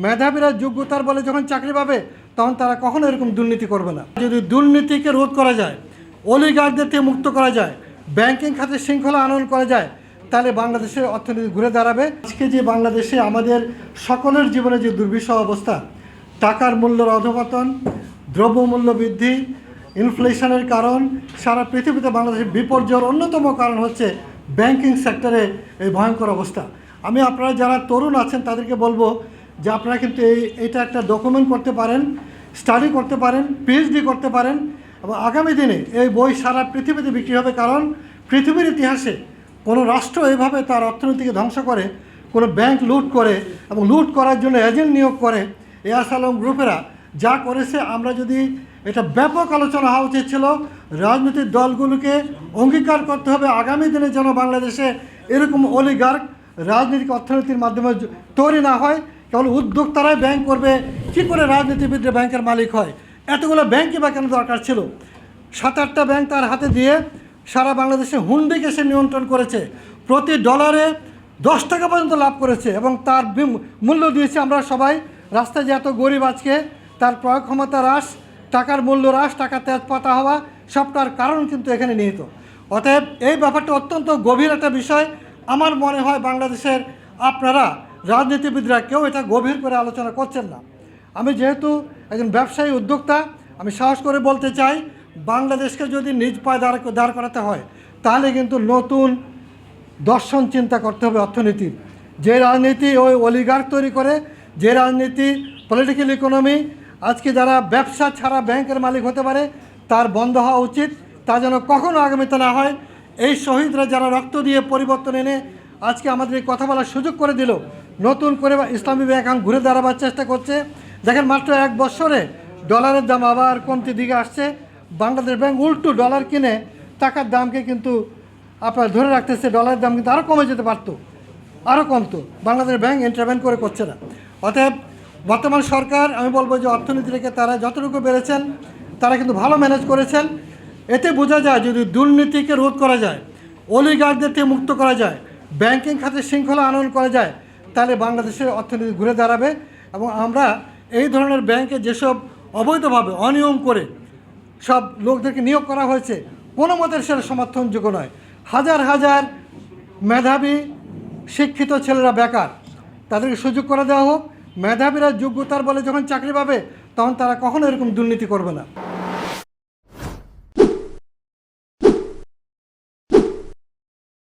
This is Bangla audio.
মেধাবীরা যোগ্যতার বলে যখন চাকরি পাবে তখন তারা কখনো এরকম দুর্নীতি করবে না। যদি দুর্নীতিকে রোধ করা যায়, অলিগারদের থেকে মুক্ত করা যায়, ব্যাংকিং খাতে শৃঙ্খলা আনয়ন করা যায়, তাহলে বাংলাদেশের অর্থনীতি ঘুরে দাঁড়াবে। আজকে যে বাংলাদেশে আমাদের সকলের জীবনে যে দুর্বিষহ অবস্থা, টাকার মূল্যের অধপতন, দ্রব্যমূল্য বৃদ্ধি, ইনফ্লেশনের কারণ, সারা পৃথিবীতে বাংলাদেশের বিপর্যয়ের অন্যতম কারণ হচ্ছে ব্যাংকিং সেক্টরে এই ভয়ঙ্কর অবস্থা। আমি আপনারা যারা তরুণ আছেন তাদেরকে বলবো যে আপনারা কিন্তু এইটা একটা ডকুমেন্ট করতে পারেন, স্টাডি করতে পারেন, পিএইচডি করতে পারেন, এবং আগামী দিনে এই বই সারা পৃথিবীতে বিক্রি হবে। কারণ পৃথিবীর ইতিহাসে কোনো রাষ্ট্র এইভাবে তার অর্থনীতিকে ধ্বংস করে, কোনো ব্যাংক লুট করে এবং লুট করার জন্য এজেন্ট নিয়োগ করে এয়াস আলম গ্রুপেরা যা করেছে, আমরা যদি এটা ব্যাপক আলোচনা হওয়া উচিত ছিল। রাজনৈতিক দলগুলোকে অঙ্গীকার করতে হবে আগামী দিনে যেন বাংলাদেশে এরকম অলিগার্ক রাজনৈতিক অর্থনীতির মাধ্যমে তৈরি না হয়। কেবল উদ্যোক্তারাই ব্যাংক করবে, কী করে রাজনীতিবিদরা ব্যাংকের মালিক হয়? এতগুলো ব্যাংকই বা কেন দরকার ছিল? 7-8টা ব্যাংক তার হাতে দিয়ে সারা বাংলাদেশে হুন্ডিকে সে নিয়ন্ত্রণ করেছে, প্রতি ডলারে 10 টাকা পর্যন্ত লাভ করেছে এবং তার মূল্য দিয়েছে আমরা সবাই। রাস্তায় যে এত গরিব আজকে, তার ক্রয় ক্ষমতা হ্রাস, টাকার মূল্য হ্রাস, টাকা তেজপাতা হওয়া, সবটার কারণ কিন্তু এখানে নিহিত। অতএব এই ব্যাপারটা অত্যন্ত গভীর একটা বিষয়। আমার মনে হয় বাংলাদেশের আপনারা রাজনীতিবিদরা কেউ এটা গভীর করে আলোচনা করছেন না। আমি যেহেতু একজন ব্যবসায়ী উদ্যোক্তা, আমি সাহস করে বলতে চাই, বাংলাদেশকে যদি নিজ পায়ে দাঁড় করাতে হয় তাহলে কিন্তু নতুন দর্শন চিন্তা করতে হবে অর্থনীতির। যে রাজনীতি ওই অলিগার্ক তৈরি করে, যে রাজনীতি পলিটিক্যাল ইকোনমি আজকে যারা ব্যবসা ছাড়া ব্যাংকের মালিক হতে পারে, তার বন্ধ হওয়া উচিত। তা যেন কখনো আগামীতে না হয়। এই শহীদরা যারা রক্ত দিয়ে পরিবর্তন এনে আজকে আমাদের এই কথা বলার সুযোগ করে দিল, নতুন করে ইসলামী ব্যাংক এখন ঘুরে দাঁড়াবার চেষ্টা করছে। দেখেন মাত্র 1 বছরে ডলারের দাম আবার কমতি দিকে আসছে। বাংলাদেশ ব্যাংক উল্টো ডলার কিনে টাকার দামকে কিন্তু আপনার ধরে রাখতেছে, ডলারের দাম কিন্তু আরও কমে যেতে পারতো, আরও কমতো। বাংলাদেশ ব্যাংক ইন্টারভেন করে করছে না। অতএব বর্তমান সরকার, আমি বলবো যে অর্থনীতি থেকে তারা যতটুকু বেড়েছেন তারা কিন্তু ভালো ম্যানেজ করেছেন। এতে বোঝা যায় যদি দুর্নীতিকে রোধ করা যায়, অলিগারদের থেকে মুক্ত করা যায়, ব্যাংকিং খাতে শৃঙ্খলা আনয়ন করা যায়, তাহলে বাংলাদেশের অর্থনীতি ঘুরে দাঁড়াবে। এবং আমরা এই ধরনের ব্যাংকে যেসব অবৈধভাবে অনিয়ম করে সব লোকদেরকে নিয়োগ করা হয়েছে, কোনো মতের সেটা সমর্থনযোগ্য নয়। হাজার হাজার মেধাবী শিক্ষিত ছেলেরা বেকার, তাদেরকে সুযোগ করে দেওয়া হোক। মেধাবীরা যোগ্যতার বলে যখন চাকরি পাবে তখন তারা কখনো এরকম দুর্নীতি করবে না।